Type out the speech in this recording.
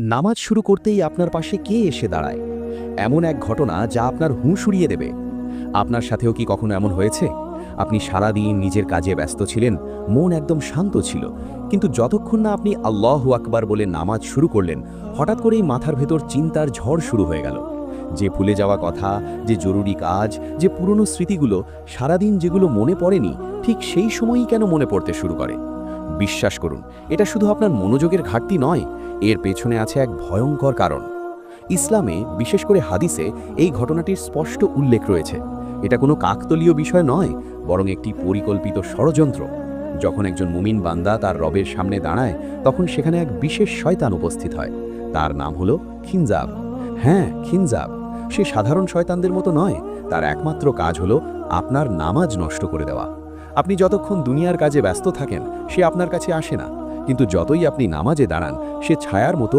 নামাজ শুরু করতেই আপনার পাশে কে এসে দাঁড়ায়? এমন এক ঘটনা যা আপনার হুঁশ উড়িয়ে দেবে। আপনার সাথেও কি কখনো এমন হয়েছে? আপনি সারাদিন নিজের কাজে ব্যস্ত ছিলেন, মন একদম শান্ত ছিল, কিন্তু যতক্ষণ না আপনি আল্লাহু আকবার বলে নামাজ শুরু করলেন, হঠাৎ করেই মাথার ভেতর চিন্তার ঝড় শুরু হয়ে গেল। যে ভুলে যাওয়া কথা, যে জরুরি কাজ, যে পুরনো স্মৃতিগুলো সারাদিন যেগুলো মনে পড়েনি, ঠিক সেই সময়ই কেন মনে পড়তে শুরু করে? বিশ্বাস করুন, এটা শুধু আপনার মনোযোগের ঘাটতি নয়, এর পেছনে আছে এক ভয়ঙ্কর কারণ। ইসলামে, বিশেষ করে হাদিসে, এই ঘটনাটির স্পষ্ট উল্লেখ রয়েছে। এটা কোনো কাকতলীয় বিষয় নয়, বরং একটি পরিকল্পিত ষড়যন্ত্র। যখন একজন মুমিন বান্দা তার রবের সামনে দাঁড়ায়, তখন সেখানে এক বিশেষ শয়তান উপস্থিত হয়। তার নাম হলো খিনজাব। হ্যাঁ, খিনজাব। সে সাধারণ শয়তানদের মতো নয়, তার একমাত্র কাজ হলো আপনার নামাজ নষ্ট করে দেওয়া। আপনি যতক্ষণ দুনিয়ার কাজে ব্যস্ত থাকেন, সে আপনার কাছে আসে না, কিন্তু যতই আপনি নামাজে দাঁড়ান, সে ছায়ার মতো